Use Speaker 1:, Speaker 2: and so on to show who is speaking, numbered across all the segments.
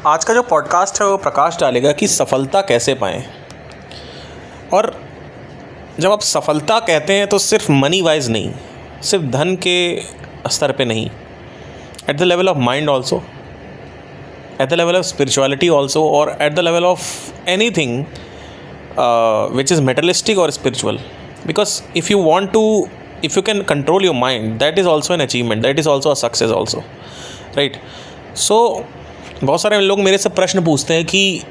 Speaker 1: आज का जो पॉडकास्ट है वो प्रकाश डालेगा कि सफलता कैसे पाएँ। और जब आप सफलता कहते हैं तो सिर्फ मनी वाइज नहीं, सिर्फ धन के स्तर पे नहीं, at the level of mind also, at the level of spirituality also, और at the level of anything which is materialistic or spiritual. Because if you can control your mind, that is also an achievement, that is also a success also, right? So बहुत सारे लोग मेरे से प्रश्न पूछते हैं कि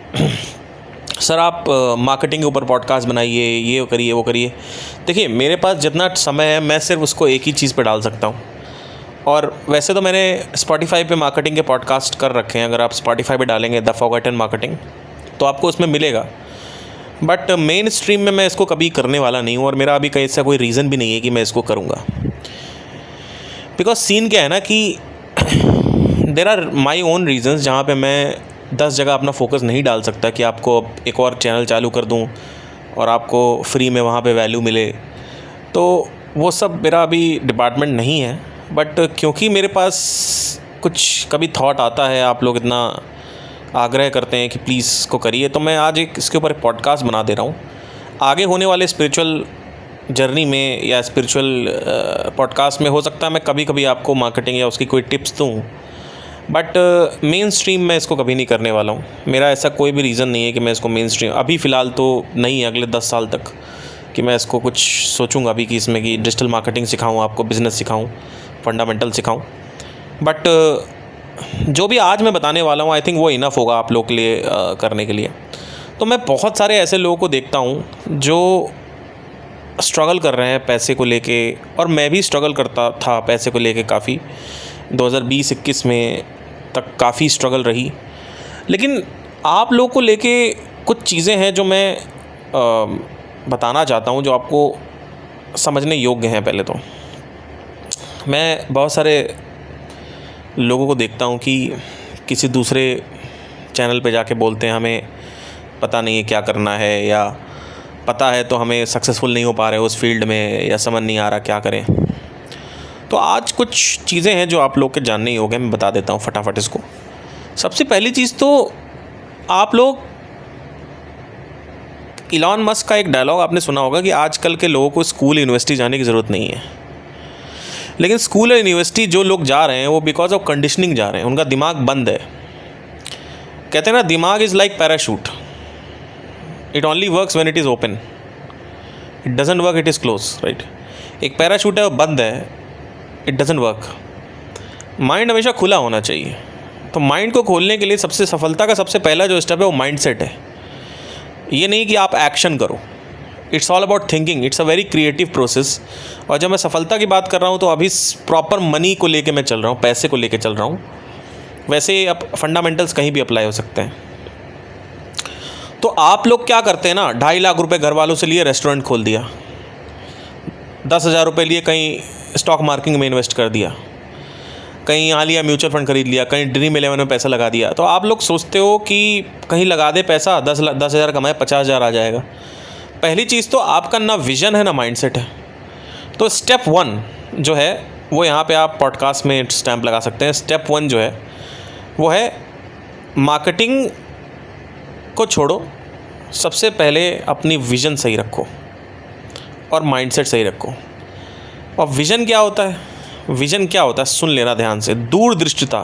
Speaker 1: सर आप मार्केटिंग के ऊपर पॉडकास्ट बनाइए, ये करिए वो करिए। देखिए, मेरे पास जितना समय है मैं सिर्फ उसको एक ही चीज़ पे डाल सकता हूँ। और वैसे तो मैंने स्पॉटिफाई पे मार्केटिंग के पॉडकास्ट कर रखे हैं। अगर आप स्पॉटिफाई पे डालेंगे द फॉरगॉटन मार्केटिंग तो आपको उसमें मिलेगा, बट मेन स्ट्रीम में मैं इसको कभी करने वाला नहीं हूँ। और मेरा अभी ऐसा कोई रीज़न भी नहीं है कि मैं इसको करूँगा। बिकॉज सीन क्या है ना कि there are my own reasons जहाँ पे मैं 10 जगह अपना फोकस नहीं डाल सकता कि आपको एक और चैनल चालू कर दूँ और आपको फ्री में वहाँ पे वैल्यू मिले। तो वो सब मेरा अभी डिपार्टमेंट नहीं है। बट क्योंकि मेरे पास कुछ कभी थॉट आता है, आप लोग इतना आग्रह करते हैं कि प्लीज़ इसको करिए, तो मैं आज इसके ऊपर एक पॉडकास्ट बना दे रहा हूँ। आगे होने वाले स्पिरिचुअल जर्नी में या स्पिरिचुअल पॉडकास्ट में हो सकता है मैं कभी कभी आपको मार्केटिंग या उसकी कोई टिप्स दूँ, बट मेन स्ट्रीम में इसको कभी नहीं करने वाला हूँ। मेरा ऐसा कोई भी रीज़न नहीं है कि मैं इसको मेन स्ट्रीम अभी फ़िलहाल तो नहीं है, अगले 10 साल तक कि मैं इसको कुछ सोचूंगा अभी कि इसमें कि डिजिटल मार्केटिंग सिखाऊँ, आपको बिज़नेस सिखाऊँ, फंडामेंटल सिखाऊँ। बट जो भी आज मैं बताने वाला हूँ आई थिंक वो इनफ होगा आप लोग के लिए करने के लिए। तो मैं बहुत सारे ऐसे लोगों को देखता हूँ जो स्ट्रगल कर रहे हैं पैसे को लेके, और मैं भी स्ट्रगल करता था पैसे को लेके काफ़ी। 2020-21 में तक काफ़ी स्ट्रगल रही। लेकिन आप लोगों को लेके कुछ चीज़ें हैं जो मैं बताना चाहता हूँ जो आपको समझने योग्य हैं। पहले तो मैं बहुत सारे लोगों को देखता हूँ कि किसी दूसरे चैनल पे जाके बोलते हैं हमें पता नहीं है क्या करना है, या पता है तो हमें सक्सेसफुल नहीं हो पा रहे उस फील्ड में, या समझ नहीं आ रहा क्या करें। तो आज कुछ चीज़ें हैं जो आप लोग के जानने ही होंगे, मैं बता देता हूँ फटाफट इसको। सबसे पहली चीज़ तो आप लोग इलॉन मस्क का एक डायलॉग आपने सुना होगा कि आजकल के लोगों को स्कूल यूनिवर्सिटी जाने की ज़रूरत नहीं है। लेकिन स्कूल और यूनिवर्सिटी जो लोग जा रहे हैं वो बिकॉज ऑफ कंडीशनिंग जा रहे हैं, उनका दिमाग बंद है। कहते हैं ना, दिमाग is like parachute, it only works when it is open, it doesn't work it is close, right. एक पैराशूट है वो बंद है, इट डजंट वर्क। माइंड हमेशा खुला होना चाहिए। तो माइंड को खोलने के लिए सफलता का सबसे पहला जो स्टेप है वो माइंड सेट है। ये नहीं कि आप एक्शन करो, it's all about thinking, it's a very creative process. और जब मैं सफलता की बात कर रहा हूँ तो अभी प्रॉपर मनी को लेके मैं चल रहा हूँ, पैसे को लेके चल रहा हूँ। वैसे अब फंडामेंटल्स कहीं भी अप्लाई हो सकते हैं। तो आप लोग क्या करते हैं ना, 2.5 लाख रुपए घर वालों से लिए रेस्टोरेंट खोल दिया, 10,000 रुपये लिए कहीं स्टॉक मार्केट में इन्वेस्ट कर दिया, कहीं यहाँ लिया म्यूचुअल फंड खरीद लिया, कहीं ड्रीम 11 में पैसा लगा दिया। तो आप लोग सोचते हो कि कहीं लगा दे पैसा, 10,000 कमाए 50,000 आ जाएगा। पहली चीज़ तो आपका ना विज़न है ना माइंडसेट है। तो स्टेप 1 जो है वो यहाँ पे आप पॉडकास्ट में स्टैंप लगा सकते हैं। स्टेप 1 जो है वो है मार्केटिंग को छोड़ो, सबसे पहले अपनी विज़न सही रखो और माइंडसेट सही रखो। और विज़न क्या होता है? विज़न क्या होता है सुन लेना ध्यान से। दूरदृष्टिता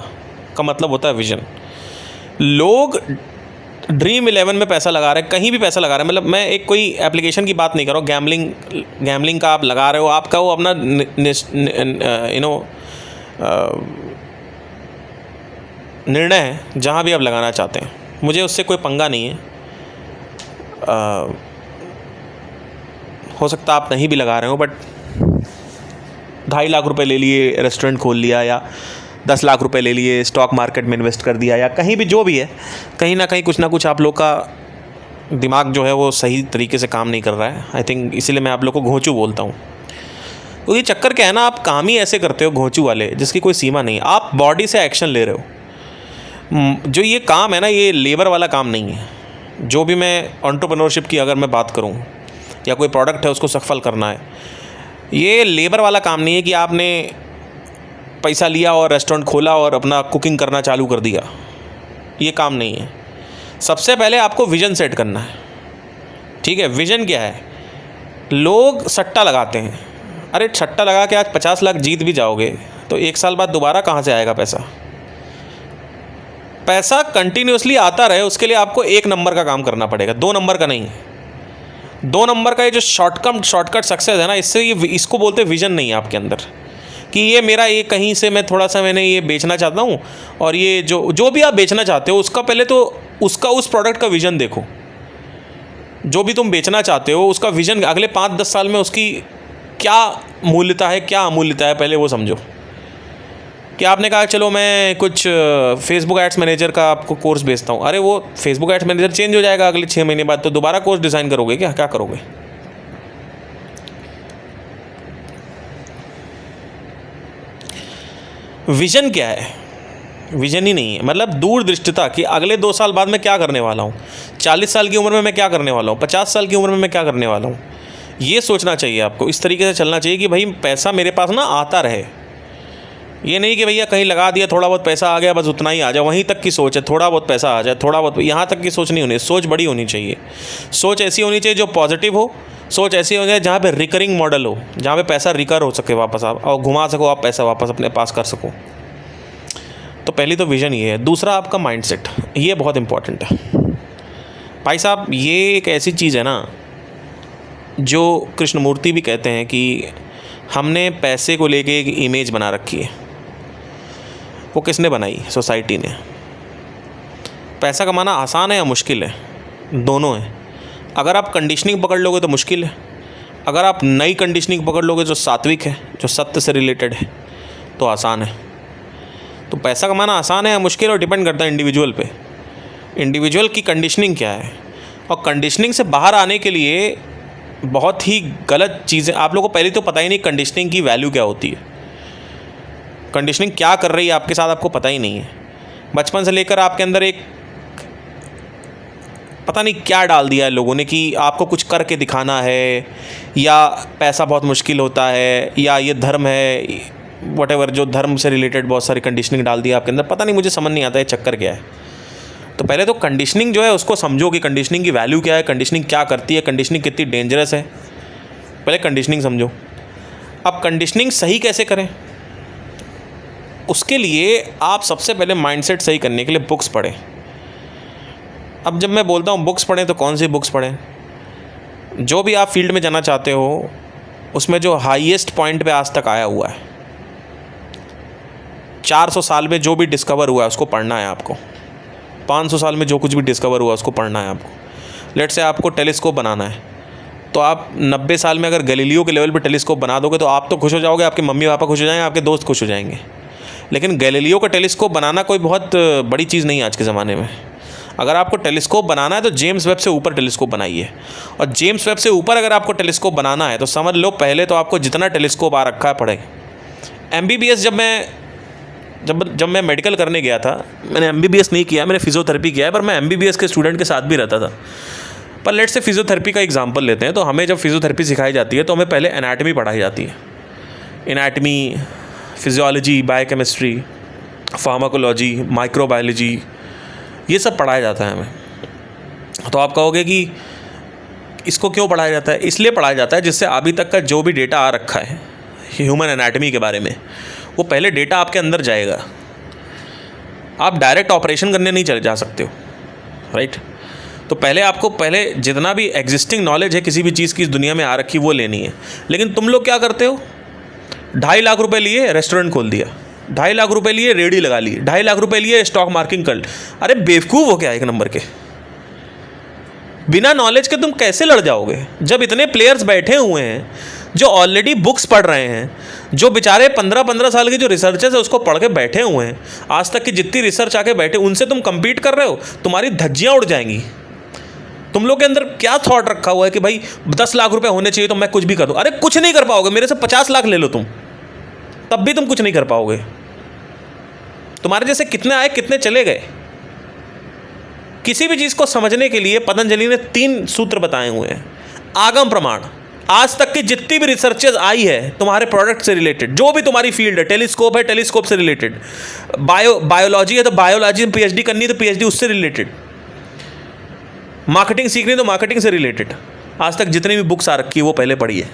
Speaker 1: का मतलब होता है विज़न। लोग ड्रीम 11 में पैसा लगा रहे हैं, कहीं भी पैसा लगा रहे हैं, मतलब मैं एक कोई एप्लीकेशन की बात नहीं कर रहा हूँ, गैम्बलिंग का आप लगा रहे हो, आपका वो अपना निर्णय है जहाँ भी आप लगाना चाहते हैं, मुझे उससे कोई पंगा नहीं है। हो सकता है आप नहीं भी लगा रहे हो, बट 2.5 लाख रुपए ले लिए रेस्टोरेंट खोल लिया, या 10 लाख रुपए ले लिए स्टॉक मार्केट में इन्वेस्ट कर दिया, या कहीं भी जो भी है, कहीं ना कहीं कुछ ना कुछ आप लोग का दिमाग जो है वो सही तरीके से काम नहीं कर रहा है। आई थिंक इसीलिए मैं आप लोग को घोंचू बोलता हूँ। तो ये चक्कर क्या है ना, आप काम ही ऐसे करते हो घोंचू वाले जिसकी कोई सीमा नहीं। आप बॉडी से एक्शन ले रहे हो। जो ये काम है ना, ये लेबर वाला काम नहीं है। जो भी मैं एंटरप्रेन्योरशिप की अगर मैं बात करूँ, या कोई प्रोडक्ट है उसको सफल करना है, ये लेबर वाला काम नहीं है कि आपने पैसा लिया और रेस्टोरेंट खोला और अपना कुकिंग करना चालू कर दिया। ये काम नहीं है। सबसे पहले आपको विज़न सेट करना है, ठीक है। विज़न क्या है? लोग सट्टा लगाते हैं, अरे सट्टा लगा के आज 50 लाख जीत भी जाओगे तो 1 साल बाद दोबारा कहाँ से आएगा पैसा? पैसा कंटिन्यूसली आता रहे उसके लिए आपको 1 नंबर का काम करना पड़ेगा, 2 नंबर का नहीं। 2 नंबर का ये जो शॉर्टकट सक्सेस है ना, इसको बोलते हैं विज़न नहीं है आपके अंदर कि ये मेरा ये कहीं से मैं थोड़ा सा मैंने ये बेचना चाहता हूँ, और ये जो भी आप बेचना चाहते हो उसका पहले तो उस प्रोडक्ट का विज़न देखो। जो भी तुम बेचना चाहते हो उसका विज़न अगले 5-10 साल में उसकी क्या मूल्यता है, क्या अमूल्यता है, पहले वो समझो। कि आपने कहा चलो मैं कुछ फेसबुक एड्स मैनेजर का आपको कोर्स बेचता हूँ, अरे वो फेसबुक एड्स मैनेजर चेंज हो जाएगा अगले 6 महीने बाद, तो दोबारा कोर्स डिज़ाइन करोगे क्या करोगे? विज़न क्या है? विज़न ही नहीं है, मतलब दूरदृष्टिता कि अगले 2 साल बाद मैं क्या करने वाला हूँ, 40 साल की उम्र में मैं क्या करने वाला हूँ, 50 साल की उम्र में मैं क्या करने वाला हूँ। ये सोचना चाहिए आपको, इस तरीके से चलना चाहिए कि भाई पैसा मेरे पास ना आता रहे। ये नहीं कि भैया कहीं लगा दिया, थोड़ा बहुत पैसा आ गया बस उतना ही आ जाए, वहीं तक की सोच है, थोड़ा बहुत पैसा आ जाए, थोड़ा बहुत, यहाँ तक की सोच नहीं होनी। सोच बड़ी होनी चाहिए, सोच ऐसी होनी चाहिए जो पॉजिटिव हो, सोच ऐसी होनी चाहिए जहाँ पे रिकरिंग मॉडल हो, जहाँ पे पैसा रिकर हो सके वापस, आप और घुमा सको, आप पैसा वापस अपने पास कर सको। तो पहली तो विज़न ये है। दूसरा आपका माइंडसेट, ये बहुत इंपॉर्टेंट है भाई साहब। ये एक ऐसी चीज़ है ना जो कृष्णमूर्ति भी कहते हैं कि हमने पैसे को लेके एक इमेज बना रखी है। वो किसने बनाई? सोसाइटी ने। पैसा कमाना आसान है या मुश्किल है? दोनों है। अगर आप कंडीशनिंग पकड़ लोगे तो मुश्किल है, अगर आप नई कंडीशनिंग पकड़ लोगे जो सात्विक है, जो सत्य से रिलेटेड है, तो आसान है। तो पैसा कमाना आसान है या मुश्किल, और डिपेंड करता है इंडिविजुअल पे। इंडिविजुअल की कंडीशनिंग क्या है, और कंडीशनिंग से बाहर आने के लिए बहुत ही गलत चीज़ें आप लोगों को पहले तो पता ही नहीं कंडीशनिंग की वैल्यू क्या होती है। कंडीशनिंग क्या कर रही है आपके साथ आपको पता ही नहीं है। बचपन से लेकर आपके अंदर एक पता नहीं क्या डाल दिया है लोगों ने कि आपको कुछ करके दिखाना है, या पैसा बहुत मुश्किल होता है, या ये धर्म है, व्हाटएवर, जो धर्म से रिलेटेड बहुत सारी कंडीशनिंग डाल दी है आपके अंदर। पता नहीं, मुझे समझ नहीं आता है चक्कर क्या है। तो पहले तो कंडीशनिंग जो है उसको समझो कि कंडीशनिंग की वैल्यू क्या है, कंडीशनिंग क्या करती है, कंडीशनिंग कितनी डेंजरस है। पहले कंडीशनिंग समझो। अब कंडीशनिंग सही कैसे करें, उसके लिए आप सबसे पहले माइंडसेट सही करने के लिए बुक्स पढ़ें। अब जब मैं बोलता हूँ बुक्स पढ़ें तो कौन सी बुक्स पढ़ें? जो भी आप फील्ड में जाना चाहते हो उसमें जो हाईएस्ट पॉइंट पे आज तक आया हुआ है, 400 साल में जो भी डिस्कवर हुआ है उसको पढ़ना है आपको। 500 साल में जो कुछ भी डिस्कवर हुआ उसको पढ़ना है आपको। लेट से आपको टेलीस्कोप बनाना है, तो आप 90 साल में अगर गैलीलियो के लेवल पे टेलीस्कोप बना दोगे तो आप तो खुश हो जाओगे, आपके मम्मी पापा खुश हो जाएंगे, आपके दोस्त खुश हो जाएंगे। लेकिन गैलीलियो का टेलीस्कोप बनाना कोई बहुत बड़ी चीज़ नहीं है आज के ज़माने में। अगर आपको टेलीस्कोप बनाना है तो जेम्स वेब से ऊपर टेलीस्कोप बनाइए। और जेम्स वेब से ऊपर अगर आपको टेलीस्कोप बनाना है तो समझ लो पहले तो आपको जितना टेलीस्कोप आ रखा है पढ़े। MBBS जब मैं मेडिकल करने गया था, मैंने MBBS नहीं किया, मैंने फिजियोथेरेपी किया है, पर मैं MBBS के स्टूडेंट के साथ भी रहता था। पर लेट से फिजियोथेरेपी का एग्जांपल लेते हैं, तो हमें जब फिजियोथेरेपी सिखाई जाती है तो हमें पहले एनाटमी पढ़ाई जाती है। Anatomy, physiology, biochemistry, pharmacology, microbiology, ये सब पढ़ाया जाता है हमें। तो आप कहोगे कि इसको क्यों पढ़ाया जाता है? इसलिए पढ़ाया जाता है जिससे अभी तक का जो भी डेटा आ रखा है ह्यूमन एनाटमी के बारे में, वो पहले डेटा आपके अंदर जाएगा। आप डायरेक्ट ऑपरेशन करने नहीं चले जा सकते हो, राइट? तो पहले जितना भी एग्जिस्टिंग नॉलेज है किसी भी चीज़ की इस दुनिया में आ रखी वो लेनी है। लेकिन तुम लोग क्या करते हो? 2.5 लाख रुपए लिए रेस्टोरेंट खोल दिया, 2.5 लाख रुपए लिए रेडी लगा ली, 2.5 लाख रुपए लिए स्टॉक मार्केटिंग कर। अरे बेवकूफ़ हो क्या एक नंबर के? बिना नॉलेज के तुम कैसे लड़ जाओगे? जब इतने प्लेयर्स बैठे हुए हैं जो ऑलरेडी बुक्स पढ़ रहे हैं, जो बेचारे 15-15 साल के जो रिसर्चर्स है उसको पढ़ के बैठे हुए हैं, आज तक की जितनी रिसर्च आके बैठे, उनसे तुम compete कर रहे हो, तुम्हारी धज्जियाँ उड़ जाएंगी। तुम लोग के अंदर क्या थॉट रखा हुआ है कि भाई 10 लाख रुपए होने चाहिए तो मैं कुछ भी कर दूँ? अरे कुछ नहीं कर पाओगे। मेरे से 50 लाख ले लो तुम, तब भी तुम कुछ नहीं कर पाओगे। तुम्हारे जैसे कितने आए कितने चले गए। किसी भी चीज़ को समझने के लिए पतंजलि ने 3 सूत्र बताए हुए हैं। आगम प्रमाण, आज तक की जितनी भी रिसर्चेज आई है तुम्हारे प्रोडक्ट से रिलेटेड, जो भी तुम्हारी फील्ड है, टेलीस्कोप है टेलीस्कोप से रिलेटेड, बायोलॉजी है तो बायोलॉजी में पीएचडी करनी है तो पीएचडी उससे रिलेटेड, मार्केटिंग सीखनी है तो मार्केटिंग से रिलेटेड, आज तक जितनी भी बुक्स आ रखी है वो पहले पढ़िए,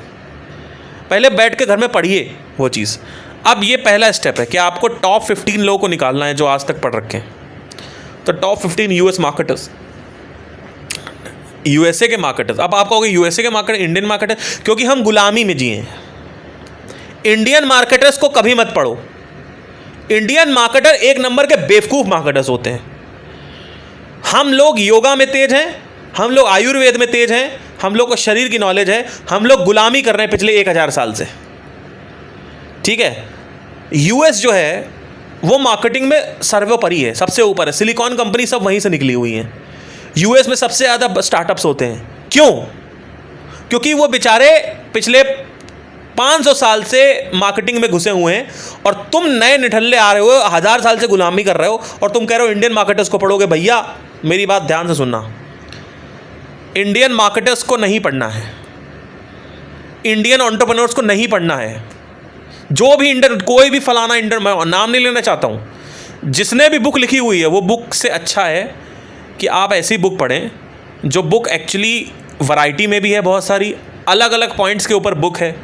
Speaker 1: पहले बैठ के घर में पढ़िए वो चीज़। अब ये पहला स्टेप है कि आपको टॉप 15 लोगों को निकालना है जो आज तक पढ़ रखे हैं। तो टॉप 15 यूएस मार्केटर्स, यूएसए के मार्केटर्स। अब आप कहोगे यूएसए के मार्केट, इंडियन मार्केटर, क्योंकि हम गुलामी में जिए हैं। इंडियन मार्केटर्स को कभी मत पढ़ो। इंडियन मार्केटर एक नंबर के बेवकूफ़ मार्केटर्स होते हैं। हम लोग योगा में तेज हैं, हम लोग आयुर्वेद में तेज हैं, हम लोग को शरीर की नॉलेज है, हम लोग गुलामी कर रहे हैं पिछले 1000 साल से। ठीक है, यूएस जो है वो मार्केटिंग में सर्वोपरि है, सबसे ऊपर है। सिलिकॉन कंपनी सब वहीं से निकली हुई हैं। यूएस में सबसे ज़्यादा स्टार्टअप्स होते हैं। क्यों? क्योंकि वो बेचारे पिछले 500 साल से मार्केटिंग में घुसे हुए हैं और तुम नए निठल्ले आ रहे हो, 1000 साल से गुलामी कर रहे हो और तुम कह रहे हो इंडियन मार्केटर्स को पढ़ोगे। भैया मेरी बात ध्यान से सुनना, इंडियन मार्केटर्स को नहीं पढ़ना है, इंडियन एंटरप्रेन्योर्स को नहीं पढ़ना है। जो भी कोई भी फलाना मैं नाम नहीं लेना चाहता हूँ, जिसने भी बुक लिखी हुई है वो बुक से अच्छा है कि आप ऐसी बुक पढ़ें जो बुक एक्चुअली वैरायटी में भी है, बहुत सारी अलग अलग पॉइंट्स के ऊपर बुक है।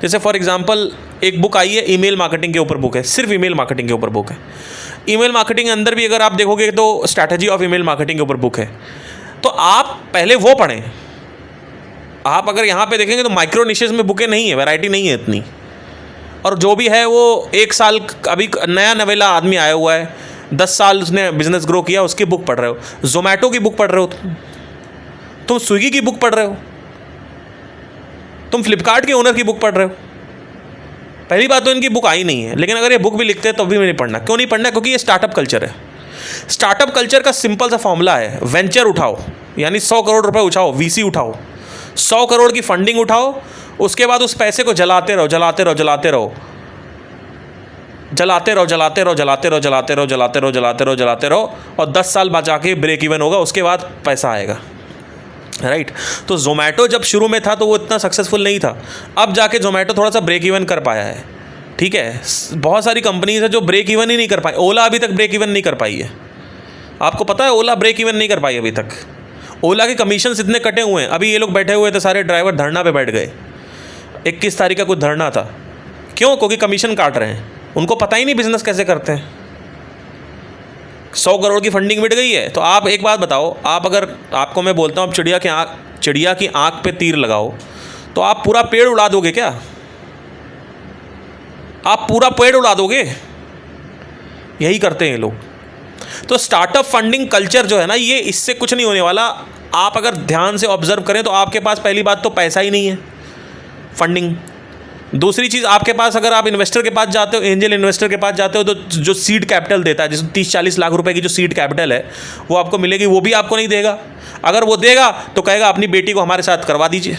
Speaker 1: जैसे फॉर एग्जांपल एक बुक आई है ईमेल मार्केटिंग के ऊपर बुक है, सिर्फ ईमेल मार्केटिंग के ऊपर बुक है। ईमेल मार्केटिंग के अंदर भी अगर आप देखोगे तो स्ट्रैटेजी ऑफ ईमेल मार्केटिंग के ऊपर बुक है। तो आप पहले वो पढ़ें। आप अगर यहाँ पे देखेंगे तो माइक्रो निशेस में बुकें नहीं है, वैरायटी नहीं है इतनी। और जो भी है वो 1 साल, अभी नया नवेला आदमी आया हुआ है, 10 साल उसने बिजनेस ग्रो किया, उसकी बुक पढ़ रहे हो। जोमेटो की बुक पढ़ रहे हो, तुम स्विगी की बुक पढ़ रहे हो, तुम फ्लिपकार्ट के ओनर की बुक पढ़ रहे हो। पहली बात तो इनकी बुक आई नहीं है, लेकिन अगर ये बुक भी लिखते हैं तो भी नहीं पढ़ना। क्यों नहीं पढ़ना? क्योंकि ये स्टार्टअप कल्चर है। स्टार्टअप कल्चर का सिंपल सा फॉर्मूला है, वेंचर उठाओ, यानी 100 करोड़ रुपए उठाओ, वीसी उठाओ, 100 करोड़ की फंडिंग उठाओ, उसके बाद उस पैसे को जलाते रहो, जलाते रहो, जलाते रहो, जलाते रहो, जलाते रहो, जलाते रहो, जलाते रहो, जलाते रहो, जलाते रहो, जलाते रहो, और 10 साल बाद जाके ब्रेक इवन होगा, उसके बाद पैसा आएगा। राइट। तो जोमेटो जब शुरू में था तो वो इतना सक्सेसफुल नहीं था, अब जाके जोमेटो थोड़ा सा ब्रेक इवन कर पाया है। ठीक है, बहुत सारी कंपनीज है जो ब्रेक इवन ही नहीं कर पाई। ओला अभी तक ब्रेक इवन नहीं कर पाई है। आपको पता है ओला ब्रेक इवन नहीं कर पाई अभी तक। ओला के कमीशन इतने कटे हुए हैं। अभी ये लोग बैठे हुए थे, सारे ड्राइवर धरना पे बैठ गए। 21 तारीख का कुछ धरना था। क्यों? क्योंकि कमीशन काट रहे हैं, उनको पता ही नहीं बिजनेस कैसे करते हैं। 100 करोड़ की फंडिंग मिट गई है। तो आप एक बात बताओ, आप अगर, आपको मैं बोलता हूँ आप चिड़िया की आँख पे तीर लगाओ तो आप पूरा पेड़ उड़ा दोगे क्या? आप पूरा पेड़ उड़ा दोगे? यही करते हैं लोग। तो स्टार्टअप फंडिंग कल्चर जो है ना, ये इससे कुछ नहीं होने वाला। आप अगर ध्यान से ऑब्जर्व करें तो आपके पास पहली बात तो पैसा ही नहीं है, फंडिंग। दूसरी चीज़, आपके पास अगर आप इन्वेस्टर के पास जाते हो, एंजल इन्वेस्टर के पास जाते हो, तो जो सीड कैपिटल देता है, जैसे 30-40 लाख रुपए की जो सीड कैपिटल है वो आपको मिलेगी, वो भी आपको नहीं देगा। अगर वो देगा तो कहेगा अपनी बेटी को हमारे साथ करवा दीजिए,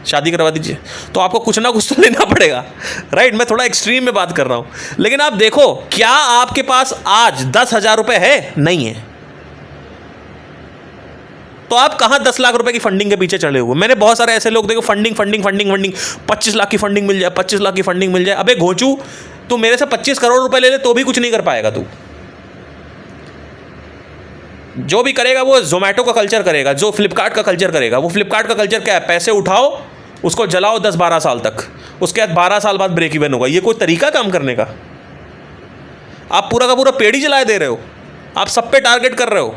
Speaker 1: शादी करवा दीजिए। तो आपको कुछ ना कुछ तो लेना पड़ेगा। राइट, मैं थोड़ा एक्सट्रीम में बात कर रहा हूँ, लेकिन आप देखो क्या आपके पास आज 10,000 रुपये है? नहीं है। तो आप कहाँ 10 लाख रुपए की फंडिंग के पीछे चले हुए? मैंने बहुत सारे ऐसे लोग देखो, funding funding funding funding, 25 lakh की फंडिंग मिल जाए, 25 लाख की फंडिंग मिल जाए। अबे घोंचू, तू मेरे से 25 करोड़ रुपए ले ले तो भी कुछ नहीं कर पाएगा। तू जो भी करेगा वो जोमेटो का कल्चर करेगा, जो फ्लिपकार्ट का कल्चर करेगा। वो फ्लिपकार्ट का कल्चर क्या है? पैसे उठाओ, उसको जलाओ 10-12 साल तक, उसके बाद 12 साल बाद ब्रेक इवन होगा। ये कोई तरीका काम करने का? आप पूरा का पूरा पेड़ ही जलाए दे रहे हो, आप सब पे टारगेट कर रहे हो।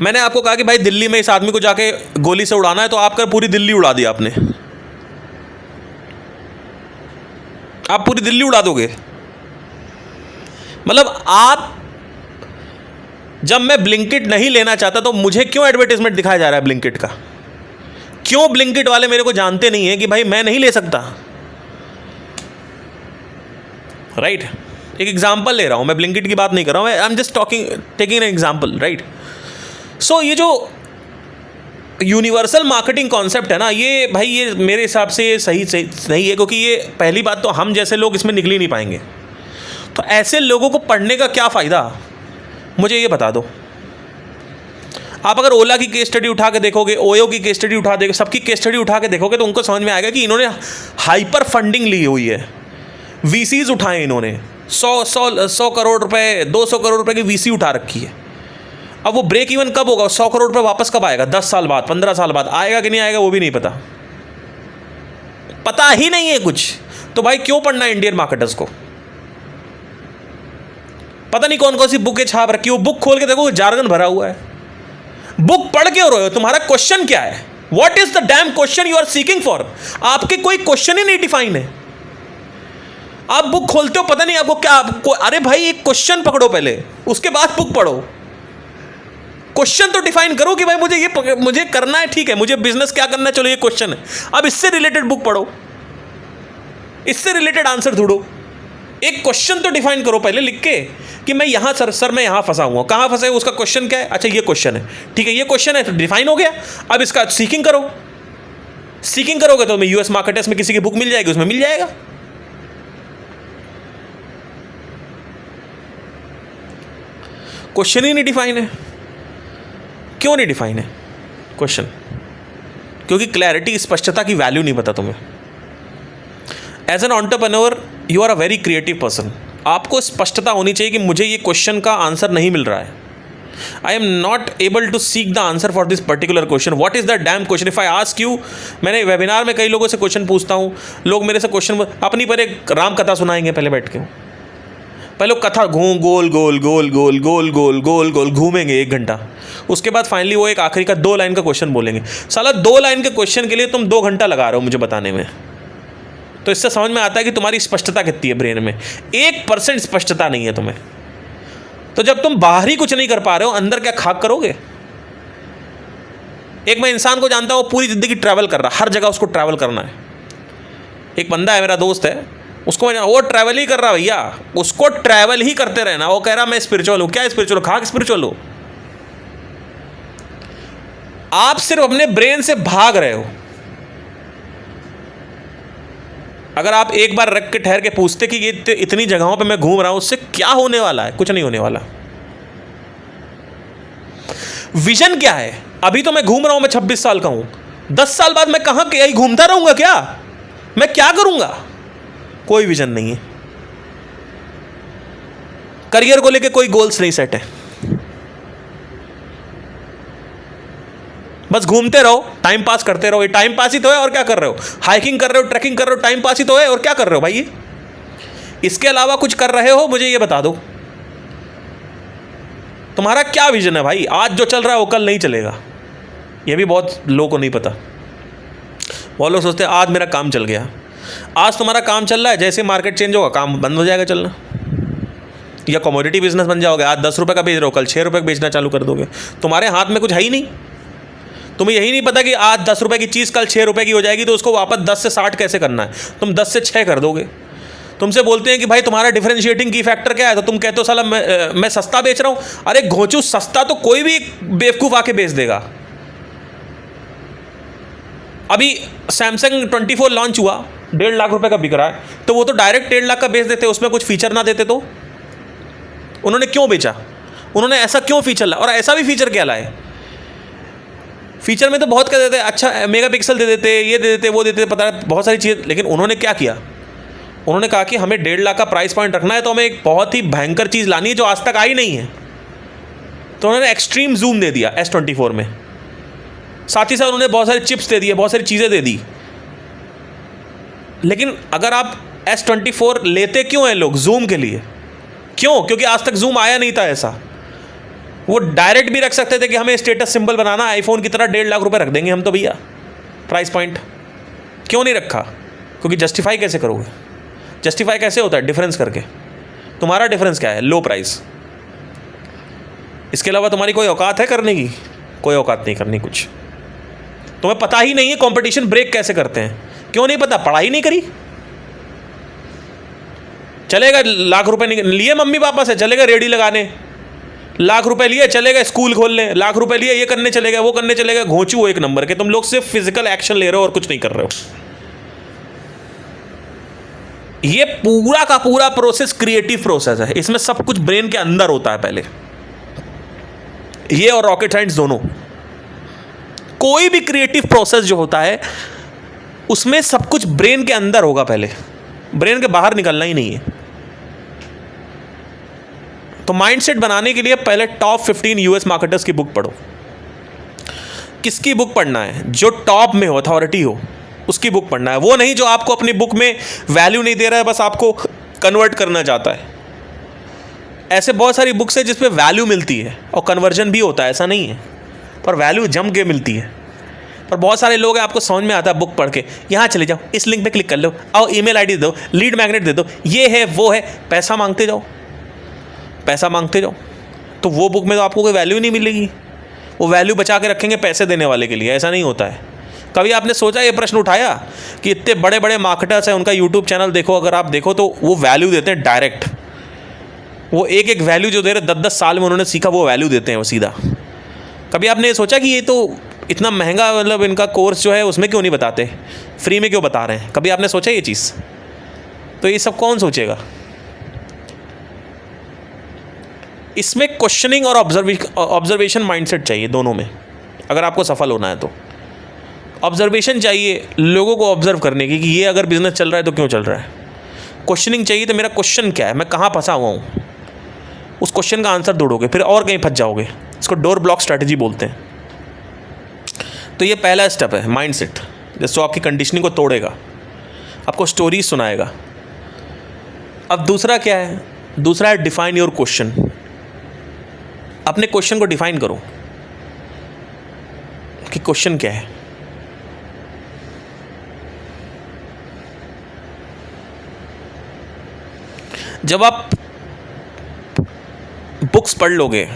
Speaker 1: मैंने आपको कहा कि भाई दिल्ली में इस आदमी को जाके गोली से उड़ाना है, तो आप कर पूरी दिल्ली उड़ा दी आपने। आप पूरी दिल्ली उड़ा दोगे। मतलब आप, जब मैं ब्लिंकिट नहीं लेना चाहता तो मुझे क्यों एडवर्टाइजमेंट दिखाया जा रहा है ब्लिंकिट का? क्यों ब्लिंकिट वाले मेरे को जानते नहीं है कि भाई मैं नहीं ले सकता? राइट, एक एग्जांपल ले रहा हूं मैं, ब्लिंकिट की बात नहीं कर रहा हूं मैं, I am just taking an example. Right. So ये जो यूनिवर्सल मार्केटिंग कॉन्सेप्ट है ना, ये भाई ये मेरे हिसाब से सही नहीं है, क्योंकि ये पहली बात तो हम जैसे लोग इसमें निकल ही नहीं पाएंगे। तो ऐसे लोगों को पढ़ने का क्या फ़ायदा? मुझे ये बता दो। आप अगर ओला की केस स्टडी उठा के देखोगे, ओयो की केस स्टडी उठा देखो, सबकी केस स्टडी उठा के देखोगे तो उनको समझ में आएगा कि इन्होंने हाइपर फंडिंग ली हुई है, वीसीज उठाए इन्होंने, 100 करोड़ रुपए, 200 करोड़ रुपए की वीसी उठा रखी है। अब वो ब्रेक इवन कब होगा, 100 करोड़ रुपए वापस कब आएगा, 10 साल बाद, 15 साल बाद आएगा कि नहीं आएगा वो भी नहीं पता, पता ही नहीं है कुछ। तो भाई क्यों पढ़ना है इंडियन मार्केटर्स को? पता नहीं कौन कौन सी बुकें छाप रखी हो, बुक खोल के देखो जार्गन भरा हुआ है। बुक पढ़ के रहे हो, तुम्हारा क्वेश्चन क्या है? What is the damn question you are seeking for? आपके कोई क्वेश्चन ही नहीं डिफाइन है। आप बुक खोलते हो, पता नहीं आपको क्या, अरे भाई एक क्वेश्चन पकड़ो पहले, उसके बाद बुक पढ़ो। क्वेश्चन तो डिफाइन करो कि भाई मुझे करना है, ठीक है, मुझे बिजनेस क्या करना है, चलो ये क्वेश्चन है। अब इससे रिलेटेड बुक पढ़ो, इससे रिलेटेड आंसर ढूंढो। एक क्वेश्चन तो डिफाइन करो पहले लिख के कि मैं यहां सर मैं यहां फंसा हुआ, कहां फंसे, उसका क्वेश्चन क्या है? अच्छा ये क्वेश्चन है, ठीक है, ये क्वेश्चन है, तो डिफाइन हो गया। अब इसका सीकिंग करो, सीकिंग करोगे तो मैं यूएस मार्केटर्स में किसी की बुक मिल जाएगी, उसमें मिल जाएगा। क्वेश्चन ही नहीं डिफाइन है। क्यों नहीं डिफाइन है क्वेश्चन? क्योंकि क्लैरिटी, स्पष्टता की वैल्यू नहीं पता तुम्हें। As an entrepreneur you are a very creative person. आपको स्पष्टता होनी चाहिए कि मुझे ये क्वेश्चन का आंसर नहीं मिल रहा है, I am not able to seek the answer for this particular question. What is the damn question? If I ask you, मैंने वेबिनार में कई लोगों से क्वेश्चन पूछता हूँ, लोग मेरे से क्वेश्चन अपनी पर एक राम कथा सुनाएंगे पहले बैठ के, पहले कथा गोल गोल गोल गोल गोल गोल गोल गोल गोल घूमेंगे 1 घंटा, उसके बाद फाइनली वो एक आखिरी का 2 लाइन का क्वेश्चन बोलेंगे। साला 2 लाइन के क्वेश्चन के लिए तुम 2 घंटा लगा रहे हो मुझे बताने में। तो इससे समझ में आता है कि तुम्हारी स्पष्टता कितनी है ब्रेन में। 1% स्पष्टता नहीं है तुम्हें। तो जब तुम बाहर ही कुछ नहीं कर पा रहे हो, अंदर क्या खाक करोगे? एक मैं इंसान को जानता हूँ, पूरी जिंदगी ट्रैवल कर रहा, हर जगह उसको ट्रैवल करना है। एक बंदा है, मेरा दोस्त है, उसको वो ट्रैवल ही कर रहा भैया, उसको ट्रैवल ही करते रहना। वो कह रहा मैं स्पिरिचुअल हूँ। क्या स्पिरिचुअल? खाक स्पिरिचुअल हो। आप सिर्फ अपने ब्रेन से भाग रहे हो। अगर आप एक बार रख के ठहर के पूछते कि ये इतनी जगहों पे मैं घूम रहा हूं, उससे क्या होने वाला है? कुछ नहीं होने वाला। विजन क्या है? अभी तो मैं घूम रहा हूं, मैं 26 साल का हूं, 10 साल बाद मैं कहां यही घूमता रहूंगा क्या? मैं क्या करूंगा? कोई विजन नहीं है। करियर को लेके कोई गोल्स नहीं सेट है, बस घूमते रहो, टाइम पास करते रहो। ये टाइम पास ही तो है, और क्या कर रहे हो? हाइकिंग कर रहे हो, ट्रैकिंग कर रहे हो, टाइम पास ही तो है, और क्या कर रहे हो भाई? इसके अलावा कुछ कर रहे हो? मुझे ये बता दो, तुम्हारा क्या विजन है भाई? आज जो चल रहा है वो कल नहीं चलेगा। ये भी बहुत लोगों को नहीं पता। बहुत लोग सोचते हैं आज मेरा काम चल गया। आज तुम्हारा काम चल रहा है, जैसे मार्केट चेंज होगा काम बंद हो जाएगा चलना। या कमोडिटी बिजनेस बन जाओगे, आज 10 रुपये का बेच रहे हो, कल 6 रुपये का बेचना चालू कर दोगे। तुम्हारे हाथ में कुछ है ही नहीं। तुम्हें यही नहीं पता कि आज 10 रुपये की चीज़ कल 6 रुपये की हो जाएगी, तो उसको वापस 10 से 60 कैसे करना है। तुम 10 से 6 कर दोगे। तुमसे बोलते हैं कि भाई तुम्हारा डिफरेंशिएटिंग की फैक्टर क्या है, तो तुम कहते हो साला मैं सस्ता बेच रहा हूँ। अरे घोंचू, सस्ता तो कोई भी बेवकूफ़ आके बेच देगा। अभी सैमसंग 24 लॉन्च हुआ, 1.5 लाख रुपए का बिक रहा है, तो वो तो डायरेक्ट 1.5 लाख का बेच देते, उसमें कुछ फीचर ना देते तो? उन्होंने क्यों बेचा? उन्होंने ऐसा क्यों फीचर लाया? और ऐसा भी फीचर क्या लाए? फीचर में तो बहुत कह देते, अच्छा मेगा पिक्सल दे देते, ये दे देते, वो देते, पता है बहुत सारी चीज़। लेकिन उन्होंने क्या किया? उन्होंने कहा कि हमें 1.5 लाख का प्राइस पॉइंट रखना है, तो हमें एक बहुत ही भयंकर चीज़ लानी है जो आज तक आई नहीं है। तो उन्होंने एक्सट्रीम जूम दे दिया S24 में। साथ ही साथ उन्होंने बहुत सारे चिप्स दे दिए, बहुत सारी चीज़ें दे दी। लेकिन अगर आप S24 लेते क्यों हैं लोग? जूम के लिए। क्यों? क्योंकि आज तक जूम आया नहीं था ऐसा। वो डायरेक्ट भी रख सकते थे कि हमें स्टेटस सिंबल बनाना, आईफोन की तरह 1.5 लाख रुपए रख देंगे हम तो भैया प्राइस पॉइंट। क्यों नहीं रखा? क्योंकि जस्टिफाई कैसे करोगे? जस्टिफाई कैसे होता है? डिफरेंस करके। तुम्हारा डिफरेंस क्या है? लो प्राइस। इसके अलावा तुम्हारी कोई औकात है करने की? कोई औकात नहीं करनी कुछ। तुम्हें पता ही नहीं है कंपटीशन ब्रेक कैसे करते हैं। क्यों नहीं पता? पढ़ाई नहीं करी। चलेगा लाख रुपए लिए मम्मी पापा से, चलेगा रेडी लगाने, लाख रुपए लिए चलेगा स्कूल खोलने, लाख रुपए लिए ये करने चलेगा, वो करने चलेगा। घोंचू हो एक नंबर के। तुम लोग सिर्फ फिजिकल एक्शन ले रहे हो और कुछ नहीं कर रहे हो। ये पूरा का पूरा प्रोसेस क्रिएटिव प्रोसेस है। इसमें सब कुछ ब्रेन के अंदर होता है पहले। ये और रॉकेट साइंस दोनों। कोई भी क्रिएटिव प्रोसेस जो होता है उसमें सब कुछ ब्रेन के अंदर होगा, पहले ब्रेन के बाहर निकलना ही नहीं है। तो माइंडसेट बनाने के लिए पहले टॉप 15 यूएस मार्केटर्स की बुक पढ़ो। किसकी बुक पढ़ना है? जो टॉप में हो, अथॉरिटी हो, उसकी बुक पढ़ना है। वो नहीं जो आपको अपनी बुक में वैल्यू नहीं दे रहा है, बस आपको कन्वर्ट करना चाहता है। ऐसे बहुत सारी बुक्स है जिसमें वैल्यू मिलती है और कन्वर्जन भी होता है, ऐसा नहीं है, पर वैल्यू जम के मिलती है। पर बहुत सारे लोग हैं, आपको समझ में आता है बुक पढ़ के, यहाँ चले जाओ, इस लिंक पे क्लिक कर लो, आओ ईमेल आईडी दो, लीड मैग्नेट दे दो, ये है वो है, पैसा मांगते जाओ, पैसा मांगते जाओ। तो वो बुक में तो आपको कोई वैल्यू नहीं मिलेगी। वो वैल्यू बचा के रखेंगे पैसे देने वाले के लिए, ऐसा नहीं होता है। कभी आपने सोचा, ये प्रश्न उठाया कि इतने बड़े बड़े मार्केटर्स हैं, उनका यूट्यूब चैनल देखो, अगर आप देखो तो वो वैल्यू देते हैं डायरेक्ट। वो एक एक वैल्यू जो दे रहे 10-10 साल में उन्होंने सीखा, वो वैल्यू देते हैं वो सीधा। कभी आपने सोचा कि ये तो इतना महंगा, मतलब इनका कोर्स जो है उसमें क्यों नहीं बताते, फ्री में क्यों बता रहे हैं? कभी आपने सोचा ये चीज़? तो ये सब कौन सोचेगा? इसमें क्वेश्चनिंग और ऑब्जर्वेशन माइंडसेट चाहिए दोनों में, अगर आपको सफल होना है तो। ऑब्जर्वेशन चाहिए लोगों को ऑब्जर्व करने की कि ये अगर बिजनेस चल रहा है तो क्यों चल रहा है। क्वेश्चनिंग चाहिए, तो मेरा क्वेश्चन क्या है, मैं कहाँ फंसा हुआ हूँ, उस क्वेश्चन का आंसर ढूंढोगे, फिर और कहीं फंस जाओगे। इसको डोर ब्लॉक स्ट्रैटेजी बोलते हैं। तो ये पहला स्टेप है माइंडसेट, जिसको आपकी कंडीशनिंग को तोड़ेगा, आपको स्टोरी सुनाएगा। अब दूसरा क्या है? दूसरा है डिफाइन योर क्वेश्चन। अपने क्वेश्चन को डिफाइन करो कि क्वेश्चन क्या है। जब आप बुक्स पढ़ लोगे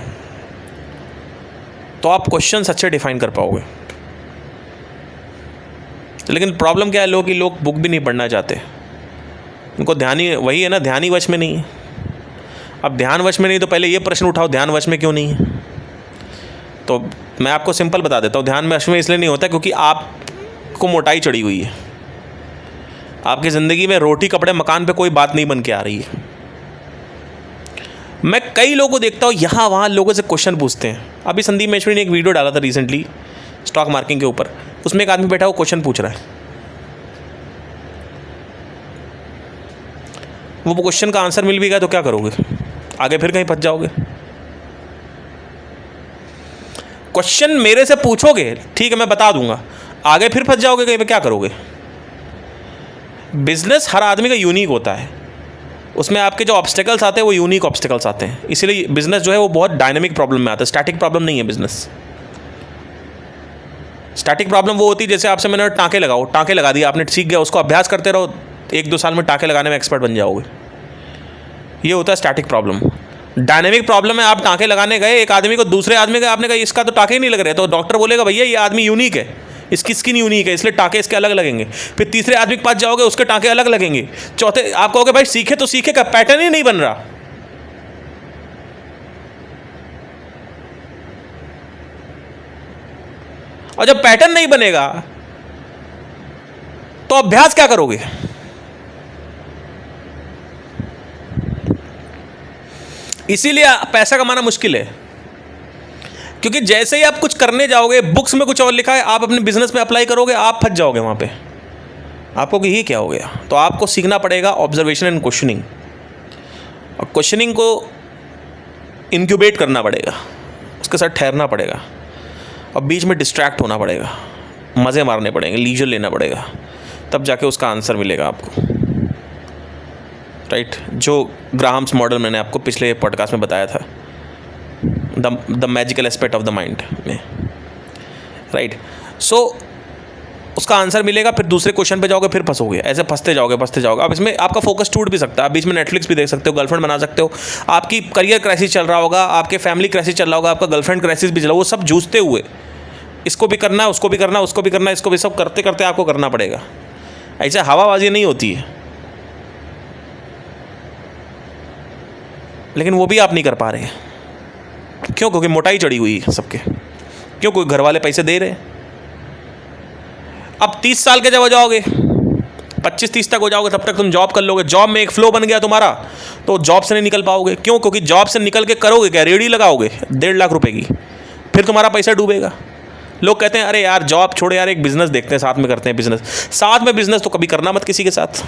Speaker 1: तो आप क्वेश्चंस अच्छे डिफाइन कर पाओगे। लेकिन प्रॉब्लम क्या है, लोग बुक भी नहीं पढ़ना चाहते। उनको ध्यान ही वही है ना, ध्यान ही वश में नहीं है। अब ध्यान वश में नहीं तो पहले ये प्रश्न उठाओ, ध्यान वश में क्यों नहीं है? तो मैं आपको सिंपल बता देता हूँ, ध्यान वश में इसलिए नहीं होता क्योंकि आपको मोटाई चढ़ी हुई है। आपकी ज़िंदगी में रोटी कपड़े मकान पे कोई बात नहीं बन के आ रही है। मैं कई लोगों को देखता हूँ, यहाँ वहाँ लोगों से क्वेश्चन पूछते हैं। अभी संदीप महेश्वरी ने एक वीडियो डाला था रिसेंटली स्टॉक मार्केटिंग के ऊपर, उसमें एक आदमी बैठा वो क्वेश्चन पूछ रहा है। वो क्वेश्चन का आंसर मिल भी गया तो क्या करोगे? आगे फिर कहीं फंस जाओगे। क्वेश्चन मेरे से पूछोगे, ठीक है मैं बता दूंगा, आगे फिर फंस जाओगे कहीं पे, क्या करोगे? बिजनेस हर आदमी का यूनिक होता है, उसमें आपके जो ऑब्स्टेकल्स आते हैं वो यूनिक ऑब्स्टेकल्स आते हैं। इसीलिए बिजनेस जो है वो बहुत डायनेमिक प्रॉब्लम में आता है, स्टैटिक प्रॉब्लम नहीं है बिजनेस। स्टैटिक प्रॉब्लम वो होती है जैसे आपसे मैंने टाँके लगाओ, टाँके लगा दिया आपने, सीख गया, उसको अभ्यास करते रहो, 1-2 साल में टाँके लगाने में एक्सपर्ट बन जाओगे। ये होता है स्टैटिक प्रॉब्लम। डायनेमिक प्रॉब्लम है, आप टाँके लगाने गए एक आदमी को, दूसरे आदमी का आपने कहा इसका तो टाँके ही नहीं लग रहे, तो डॉक्टर बोलेगा भैया ये आदमी यूनिक है, इसकी स्किन यूनिक है, इसलिए टाँके इसके अलग लगेंगे। फिर तीसरे आदमी के पास जाओगे, उसके टाँके अलग लगेंगे। चौथे आप कहोगे भाई सीखे तो सीखे का पैटर्न ही नहीं बन रहा। और जब पैटर्न नहीं बनेगा तो अभ्यास क्या करोगे? इसीलिए पैसा कमाना मुश्किल है, क्योंकि जैसे ही आप कुछ करने जाओगे, बुक्स में कुछ और लिखा है, आप अपने बिजनेस में अप्लाई करोगे, आप फंस जाओगे वहाँ पे। आपको कि ये क्या हो गया? तो आपको सीखना पड़ेगा ऑब्जर्वेशन एंड क्वेश्चनिंग, और क्वेश्चनिंग को इंक्यूबेट करना पड़ेगा, उसके साथ ठहरना पड़ेगा, और बीच में डिस्ट्रैक्ट होना पड़ेगा, मज़े मारने पड़ेंगे, लीजर लेना पड़ेगा, तब जाके उसका आंसर मिलेगा आपको। राइट, जो ग्राहम्स मॉडल मैंने आपको पिछले पॉडकास्ट में बताया था, the magical aspect of the mind में। राइट, सो उसका आंसर मिलेगा, फिर दूसरे क्वेश्चन पे जाओगे, फिर फंसोगे, ऐसे फंसते जाओगे। अब इसमें आपका फोकस टूट भी सकता है। आप बीच में नेटफ्लिक्स भी देख सकते हो, गर्लफ्रेंड बना सकते हो, आपकी करियर क्राइसिस चल रहा होगा, आपके फैमिली क्राइसिस चल रहा होगा, आपका गर्लफ्रेंड क्राइसिस भी चल रहा होगा, वो सब जूझते हुए इसको भी करना है, उसको भी करना है, उसको भी करना है, इसको भी, सब करते करते आपको करना पड़ेगा। ऐसे हवाबाजी नहीं होती है, लेकिन वो भी आप नहीं कर पा रहे। क्यों? क्योंकि मोटाई चढ़ी हुई है सबके। क्यों? कोई घर वाले पैसे दे रहे। अब 30 साल के जब हो जाओगे, 25-30 तक हो जाओगे, तब तक तुम जॉब कर लोगे। जॉब में एक फ्लो बन गया तुम्हारा, तो जॉब से नहीं निकल पाओगे। क्यों? क्योंकि जॉब से निकल के करोगे क्या? रेडी लगाओगे 1.5 लाख रुपए की, फिर तुम्हारा पैसा डूबेगा। लोग कहते हैं अरे यार जॉब छोड़े यार, एक बिज़नेस देखते हैं, साथ में करते हैं बिज़नेस। साथ में बिज़नेस तो कभी करना मत किसी के साथ।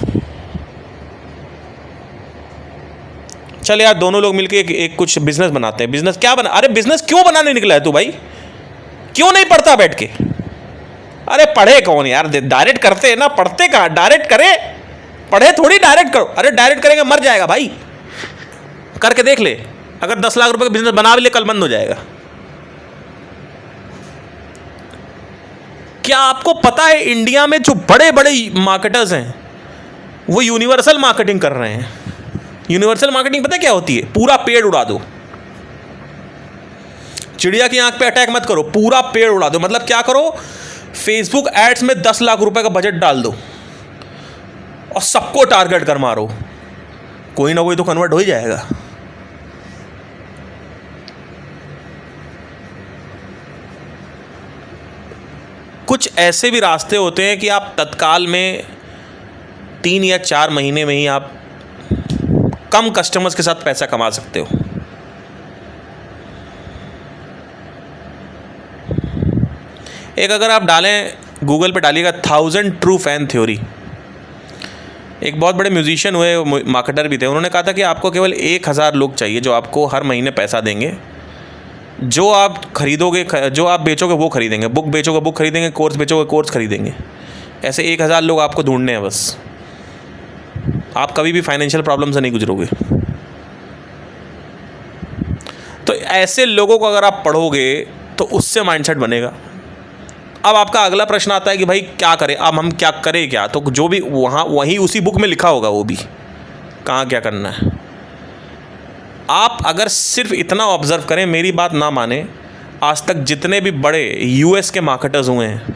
Speaker 1: चल यार दोनों लोग मिलके एक कुछ बिज़नेस बनाते हैं। बिज़नेस क्या बना? अरे बिज़नेस क्यों बनाने निकला है तू भाई? क्यों नहीं पढ़ता बैठ के? अरे पढ़े कौन यार, डायरेक्ट करते हैं ना, पढ़ते कहाँ, डायरेक्ट करे, पढ़े थोड़ी डायरेक्ट करो। अरे डायरेक्ट करेंगे मर जाएगा भाई, करके देख ले। अगर 10 लाख रुपए का बिजनेस बना भी ले, कल बंद हो जाएगा। क्या आपको पता है इंडिया में जो बड़े बड़े मार्केटर्स हैं वो यूनिवर्सल मार्केटिंग कर रहे हैं? यूनिवर्सल मार्केटिंग पता क्या होती है? पूरा पेड़ उड़ा दो, चिड़िया की आंख पे अटैक मत करो, पूरा पेड़ उड़ा दो। मतलब क्या करो, फेसबुक एड्स में 10 लाख रुपए का बजट डाल दो और सबको टारगेट कर मारो, कोई ना कोई तो कन्वर्ट हो ही जाएगा। कुछ ऐसे भी रास्ते होते हैं कि आप तत्काल में 3 या 4 महीने में ही आप कम कस्टमर्स के साथ पैसा कमा सकते हो। एक अगर आप डालें, गूगल पे डालिएगा 1000 ट्रू फैन थ्योरी। एक बहुत बड़े म्यूजिशियन हुए, मार्केटर भी थे, उन्होंने कहा था कि आपको केवल 1000 लोग चाहिए जो आपको हर महीने पैसा देंगे। जो आप खरीदोगे, जो आप बेचोगे वो खरीदेंगे, बुक बेचोगे बुक खरीदेंगे, कोर्स बेचोगे कोर्स खरीदेंगे। ऐसे 1000 लोग आपको ढूंढने हैं बस। आप कभी भी फाइनेंशियल प्रॉब्लम से नहीं गुजरोगे। तो ऐसे लोगों को अगर आप पढ़ोगे तो उससे माइंडसेट बनेगा। अब आपका अगला प्रश्न आता है कि भाई क्या करें, अब हम क्या करें क्या? तो जो भी वहाँ वहीं उसी बुक में लिखा होगा वो भी कहाँ क्या करना है। आप अगर सिर्फ इतना ऑब्जर्व करें, मेरी बात ना माने, आज तक जितने भी बड़े यूएस के मार्केटर्स हुए हैं,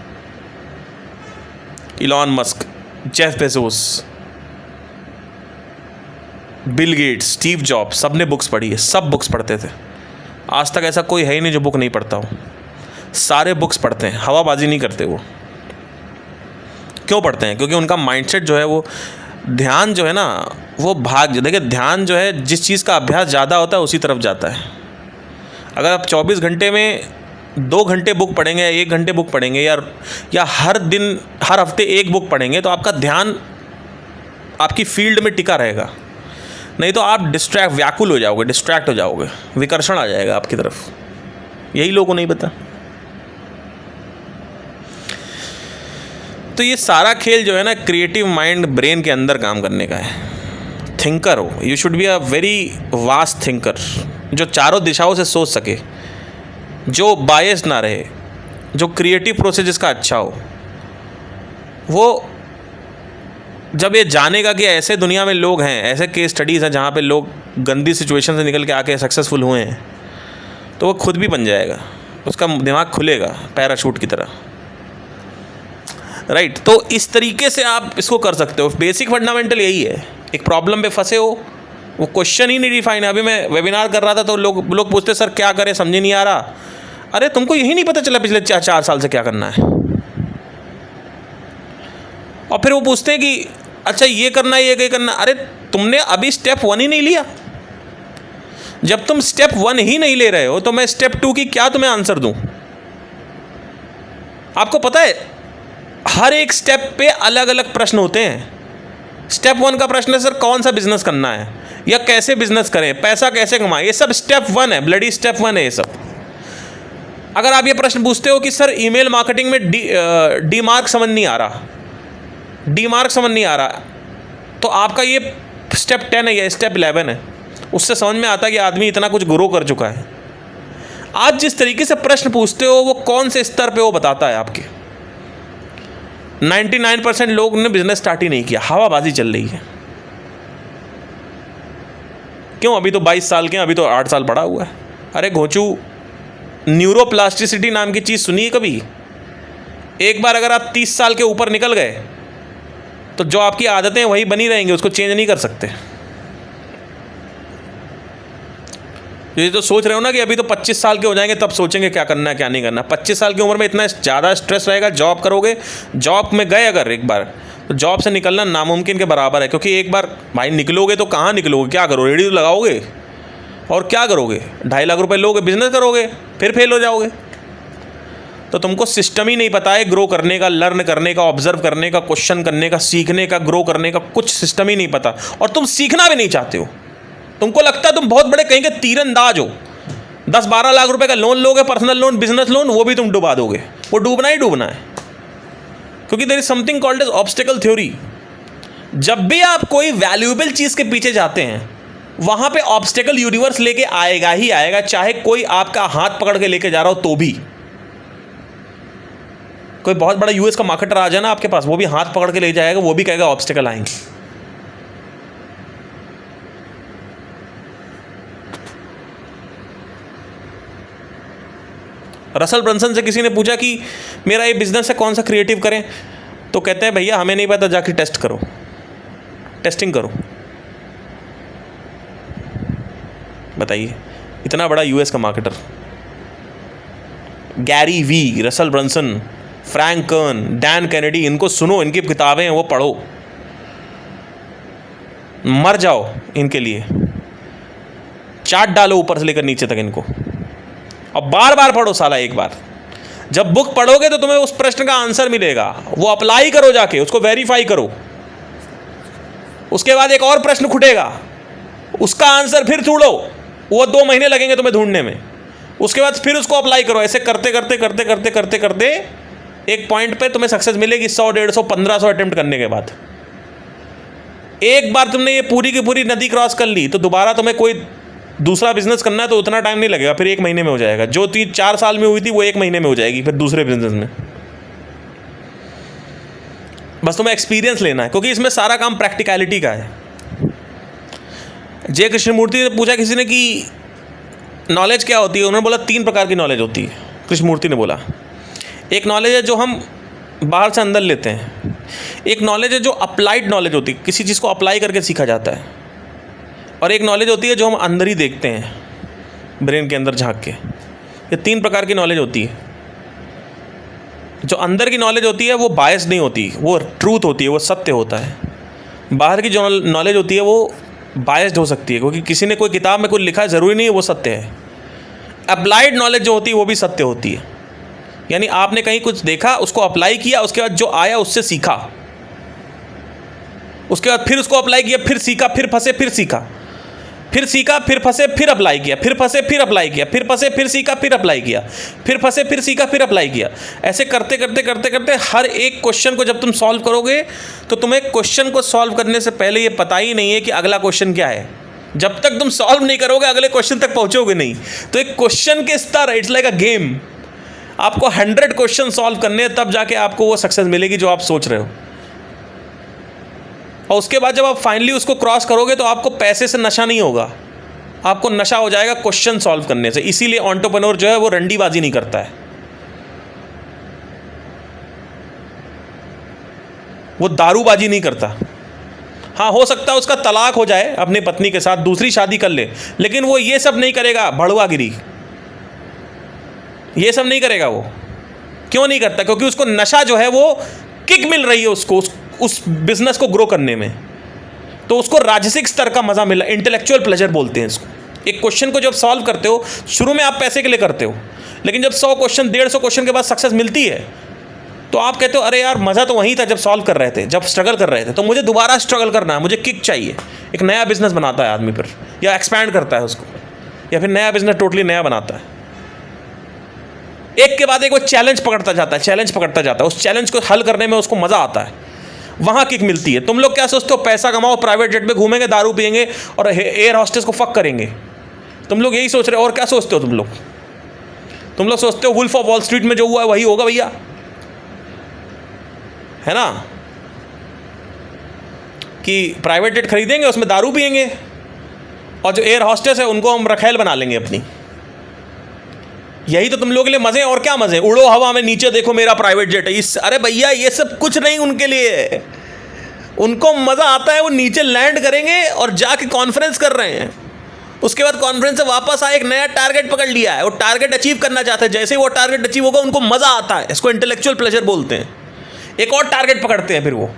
Speaker 1: Elon Musk, Jeff Bezos, Bill Gates, Steve jobs, सब ने बुक्स पढ़ी है, सब बुक्स पढ़ते थे। आज तक ऐसा कोई है ही नहीं जो बुक नहीं पढ़ता हो। सारे बुक्स पढ़ते हैं, हवाबाजी नहीं करते वो। क्यों पढ़ते हैं? क्योंकि उनका माइंडसेट जो है वो, ध्यान जो है ना वो देखिए ध्यान जो है जिस चीज़ का अभ्यास ज़्यादा होता है उसी तरफ जाता है। अगर आप 24 घंटे में 2 घंटे बुक पढ़ेंगे या 1 घंटे बुक पढ़ेंगे या हर दिन हर हफ्ते 1 बुक पढ़ेंगे तो आपका ध्यान आपकी फील्ड में टिका रहेगा। नहीं तो आप व्याकुल हो जाओगे, डिस्ट्रैक्ट हो जाओगे, विकर्षण आ जाएगा आपकी तरफ। यही लोगों को नहीं पता। तो ये सारा खेल जो है ना, क्रिएटिव माइंड, ब्रेन के अंदर काम करने का है। थिंकर हो, you should be a very vast thinker, जो चारों दिशाओं से सोच सके, जो बायस ना रहे, जो क्रिएटिव प्रोसेस जिसका अच्छा हो। वो जब ये जानेगा कि ऐसे दुनिया में लोग हैं, ऐसे केस स्टडीज़ हैं जहाँ पे लोग गंदी सिचुएशन से निकल के आके सक्सेसफुल हुए हैं, तो वो खुद भी बन जाएगा, उसका दिमाग खुलेगा पैराशूट की तरह। राइट तो इस तरीके से आप इसको कर सकते हो। बेसिक फंडामेंटल यही है। एक प्रॉब्लम पे फंसे हो, वो क्वेश्चन ही नहीं डिफाइन है। अभी मैं वेबिनार कर रहा था तो लोग पूछते सर क्या करें, समझ नहीं आ रहा। अरे तुमको यही नहीं पता चला पिछले 4 साल से क्या करना है? और फिर वो पूछते हैं कि अच्छा ये करना है, ये करना। अरे तुमने अभी स्टेप 1 ही नहीं लिया। जब तुम स्टेप 1 ही नहीं ले रहे हो तो मैं स्टेप 2 की क्या तुम्हें आंसर दूं? आपको पता है हर एक स्टेप पे अलग अलग प्रश्न होते हैं। स्टेप 1 का प्रश्न है सर कौन सा बिजनेस करना है या कैसे बिजनेस करें, पैसा कैसे कमाएं। ये सब स्टेप 1 है, ब्लडी स्टेप 1 है ये सब। अगर आप ये प्रश्न पूछते हो कि सर ईमेल मार्केटिंग में डी मार्क समझ नहीं आ रहा, तो आपका ये स्टेप 10 है या स्टेप 11 है। उससे समझ में आता है कि आदमी इतना कुछ ग्रो कर चुका है। आज जिस तरीके से प्रश्न पूछते हो वो कौन से स्तर पे वो बताता है आपके। 99% लोग ने बिजनेस स्टार्ट ही नहीं किया, हवाबाजी चल रही है। क्यों? अभी तो 22 साल के हैं, अभी तो 8 साल पड़ा हुआ है। अरे घोंचू, न्यूरोप्लास्टिसिटी नाम की चीज़ सुनी है कभी? एक बार अगर आप 30 साल के ऊपर निकल गए तो जो आपकी आदतें वही बनी रहेंगी, उसको चेंज नहीं कर सकते। ये तो सोच रहे हो ना कि अभी तो 25 साल के हो जाएंगे तब सोचेंगे क्या करना है क्या नहीं करना। 25 साल की उम्र में इतना ज़्यादा स्ट्रेस रहेगा। जॉब करोगे, जॉब में गए अगर एक बार, तो जॉब से निकलना नामुमकिन के बराबर है। क्योंकि एक बार भाई निकलोगे तो कहाँ निकलोगे, क्या करोगे? रेडी तो लगाओगे और क्या करोगे? 2.5 लाख रुपए लोगे, बिजनेस करोगे, फिर फेल हो जाओगे। तो तुमको सिस्टम ही नहीं पता है ग्रो करने का, लर्न करने का, ऑब्जर्व करने का, क्वेश्चन करने का, सीखने का, ग्रो करने का, कुछ सिस्टम ही नहीं पता और तुम सीखना भी नहीं चाहते हो। तुमको लगता है तुम बहुत बड़े कहीं के तीरंदाज हो, 10-12 लाख रुपए का लोन लोगे, पर्सनल लोन, बिजनेस लोन, वो भी तुम डुबा दोगे। वो डूबना ही डूबना है, क्योंकि there is something called as obstacle theory. जब भी आप कोई वैल्यूएबल चीज़ के पीछे जाते हैं वहाँ पे ऑब्स्टिकल यूनिवर्स लेके आएगा ही आएगा, चाहे कोई आपका हाथ पकड़ के लेके जा रहा हो तो भी। कोई बहुत बड़ा यूएस का मार्केटर आ जाए ना आपके पास, वो भी हाथ पकड़ के ले जाएगा, वो भी कहेगा ऑब्स्टिकल आएंगे। रसल ब्रंसन से किसी ने पूछा कि मेरा ये बिजनेस है, कौन सा क्रिएटिव करें, तो कहते हैं भैया हमें नहीं पता, जाके टेस्ट करो, टेस्टिंग करो। बताइए, इतना बड़ा यूएस का marketer, Gary Vee, Russell Brunson, Frank कर्न, डैन कैनेडी, इनको सुनो, इनकी किताबें हैं वो पढ़ो, मर जाओ इनके लिए, चाट डालो ऊपर से लेकर नीचे तक इनको, और बार बार पढ़ो साला। एक बार जब बुक पढ़ोगे तो तुम्हें उस प्रश्न का आंसर मिलेगा, वो अप्लाई करो, जाके उसको वेरीफाई करो। उसके बाद एक और प्रश्न खुटेगा, उसका आंसर फिर ढूंढो, वो 2 महीने लगेंगे तुम्हें ढूंढने में। उसके बाद फिर उसको अप्लाई करो। ऐसे करते करते करते करते करते करते एक पॉइंट पे तुम्हें सक्सेस मिलेगी 100, 150, 1500 अटेम्प्ट करने के बाद। एक बार तुमने ये पूरी की पूरी नदी क्रॉस कर ली तो दोबारा तुम्हें कोई दूसरा बिजनेस करना है तो उतना टाइम नहीं लगेगा, फिर 1 महीने में हो जाएगा। जो 3-4 साल में हुई थी वो 1 महीने में हो जाएगी फिर दूसरे बिजनेस में। बस तुम्हें एक्सपीरियंस लेना है, क्योंकि इसमें सारा काम प्रैक्टिकलिटी का है। जय कृष्णमूर्ति ने पूछा किसी ने कि नॉलेज क्या होती है, उन्होंने बोला 3 प्रकार की नॉलेज होती है। कृष्णमूर्ति ने बोला एक नॉलेज है जो हम बाहर से अंदर लेते हैं, एक नॉलेज है जो अप्लाइड नॉलेज होती है, किसी चीज़ को अप्लाई करके सीखा जाता है, और एक नॉलेज होती है जो हम अंदर ही देखते हैं, ब्रेन के अंदर झांक के। ये 3 प्रकार की नॉलेज होती है। जो अंदर की नॉलेज होती है वो बायस नहीं होती, वो ट्रूथ होती है, वो सत्य होता है। बाहर की जो नॉलेज होती है वो बायस्ड हो सकती है, क्योंकि किसी ने कोई किताब में कुछ लिखा है, ज़रूरी नहीं है वो सत्य है। अप्लाइड नॉलेज जो होती है वो भी सत्य होती है, यानी आपने कहीं कुछ देखा, उसको अप्लाई किया, उसके बाद जो आया उससे सीखा, उसके बाद फिर उसको अप्लाई किया, फिर सीखा, फिर फंसे, फिर सीखा, फिर सीखा, फिर फंसे, फिर अप्लाई किया, फिर फंसे, फिर अप्लाई किया, फिर फंसे, फिर सीखा, फिर अप्लाई किया, फिर फंसे, फिर सीखा, फिर अप्लाई किया। ऐसे करते करते करते करते हर एक क्वेश्चन को जब तुम सॉल्व करोगे तो तुम्हें क्वेश्चन को सॉल्व करने से पहले ये पता ही नहीं है कि अगला क्वेश्चन क्या है। जब तक तुम सॉल्व नहीं करोगे अगले क्वेश्चन तक पहुंचोगे नहीं। तो एक क्वेश्चन के स्तर, इट्स लाइक अ गेम। आपको 100 क्वेश्चन सॉल्व करने हैं, तब जाके आपको वो सक्सेस मिलेगी जो आप सोच रहे हो। और उसके बाद जब आप फाइनली उसको क्रॉस करोगे तो आपको पैसे से नशा नहीं होगा, आपको नशा हो जाएगा क्वेश्चन सॉल्व करने से। इसीलिए एंटरप्रेन्योर जो है वो रंडीबाजी नहीं करता है, वो दारूबाजी नहीं करता। हाँ, हो सकता है उसका तलाक हो जाए, अपनी पत्नी के साथ दूसरी शादी कर ले, लेकिन वो ये सब नहीं करेगा, भड़वागिरी ये सब नहीं करेगा। वो क्यों नहीं करता? क्योंकि उसको नशा जो है वो किक मिल रही है उसको, उस बिजनेस को ग्रो करने में। तो उसको राजसिक स्तर का मज़ा मिला, इंटेलेक्चुअल प्लेजर बोलते हैं इसको। एक क्वेश्चन को जब सॉल्व करते हो, शुरू में आप पैसे के लिए करते हो, लेकिन जब 100 क्वेश्चन 150 क्वेश्चन के बाद सक्सेस मिलती है तो आप कहते हो अरे यार मज़ा तो वहीं था जब सॉल्व कर रहे थे, जब स्ट्रगल कर रहे थे। तो मुझे दोबारा स्ट्रगल करना है, मुझे किक चाहिए। एक नया बिजनेस बनाता है आदमी फिर, या एक्सपैंड करता है उसको, या फिर नया बिजनेस टोटली नया बनाता है। एक के बाद एक वो चैलेंज पकड़ता जाता है, चैलेंज पकड़ता जाता है, उस चैलेंज को हल करने में उसको मज़ा आता है, वहाँ किक मिलती है। तुम लोग क्या सोचते हो? पैसा कमाओ, प्राइवेट जेट में घूमेंगे, दारू पियेंगे और एयर हॉस्टेस को फक करेंगे। तुम लोग यही सोच रहे हो, और क्या सोचते हो तुम लोग? तुम लोग सोचते हो वुल्फ ऑफ वॉल स्ट्रीट में जो हुआ है वही होगा भैया, है ना, कि प्राइवेट जेट खरीदेंगे, उसमें दारू पियेंगे, और जो एयर हॉस्टेस है उनको हम रखेल बना लेंगे अपनी। यही तो तुम लोगों के लिए मज़े हैं, और क्या मज़े? उड़ो हवा में, नीचे देखो मेरा प्राइवेट जेट है। अरे भैया ये सब कुछ नहीं उनके लिए। उनको मज़ा आता है, वो नीचे लैंड करेंगे और जाके कॉन्फ्रेंस कर रहे हैं, उसके बाद कॉन्फ्रेंस से वापस आए, एक नया टारगेट पकड़ लिया है, वो टारगेट अचीव करना चाहते हैं। जैसे ही वो टारगेट अचीव होगा उनको मज़ा आता है, इसको इंटेलेक्चुअल प्लेजर बोलते हैं। एक और टारगेट पकड़ते हैं फिर वो,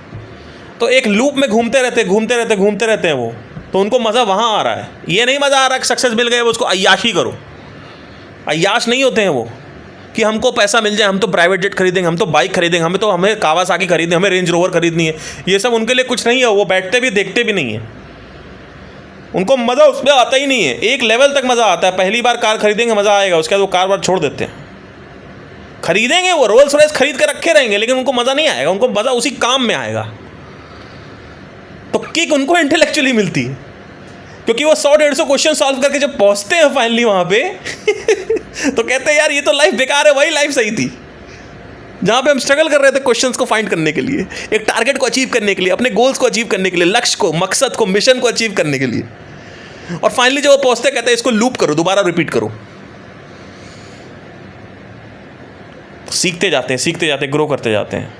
Speaker 1: तो एक लूप में घूमते रहते हैं वो, तो उनको मज़ा वहाँ आ रहा है। ये नहीं मज़ा आ रहा कि सक्सेस मिल गए वो उसको अय्याशी करो। अय्याश नहीं होते हैं वो, कि हमको पैसा मिल जाए, हम तो प्राइवेट जेट खरीदेंगे, हम तो बाइक खरीदेंगे, हमें कावासाकी खरीदनी, हमें रेंज रोवर खरीदनी है। ये सब उनके लिए कुछ नहीं है, वो बैठते भी देखते भी नहीं है, उनको मज़ा उसमें आता ही नहीं है। एक लेवल तक मज़ा आता है, पहली बार कार खरीदेंगे मज़ा आएगा, उसके बाद वो कार बार छोड़ देते हैं। खरीदेंगे वो रोल्स रॉयस खरीद के रखे रहेंगे, लेकिन उनको मज़ा नहीं आएगा, उनको मज़ा उसी काम में आएगा। तो किक उनको इंटेलेक्चुअली मिलती है, क्योंकि वो 100-150 क्वेश्चन सॉल्व करके जब पहुंचते हैं फाइनली वहां पे तो कहते हैं यार ये तो लाइफ बेकार है, वही लाइफ सही थी जहां पे हम स्ट्रगल कर रहे थे क्वेश्चंस को फाइंड करने के लिए, एक टारगेट को अचीव करने के लिए, अपने गोल्स को अचीव करने के लिए, लक्ष्य को, मकसद को, मिशन को अचीव करने के लिए। और फाइनली जब वो पहुंचते कहते हैं इसको लूप करो, दोबारा रिपीट करो। सीखते जाते, ग्रो करते जाते हैं।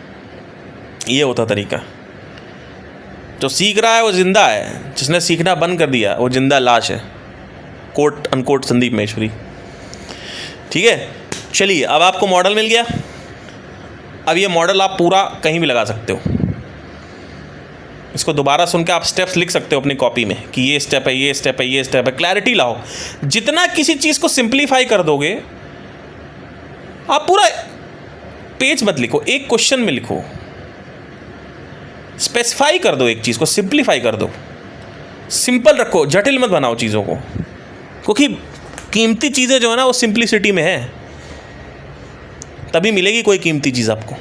Speaker 1: ये होता तरीका। जो सीख रहा है वो जिंदा है, जिसने सीखना बंद कर दिया वो जिंदा लाश है। Quote unquote Sandeep Maheshwari. ठीक है, चलिए अब आपको मॉडल मिल गया। अब ये मॉडल आप पूरा कहीं भी लगा सकते हो। इसको दोबारा सुन के आप स्टेप्स लिख सकते हो अपनी कॉपी में कि ये स्टेप है, ये स्टेप है, ये स्टेप है। क्लैरिटी लाओ। जितना किसी चीज़ को सिंप्लीफाई कर दोगे, आप पूरा पेज मत लिखो, एक क्वेश्चन में लिखो, स्पेसिफाई कर दो एक चीज़ को, सिंप्लीफाई कर दो, सिंपल रखो, जटिल मत बनाओ चीज़ों को, क्योंकि कीमती चीज़ें जो है ना वो सिंप्लिसिटी में है। तभी मिलेगी कोई कीमती चीज़ आपको।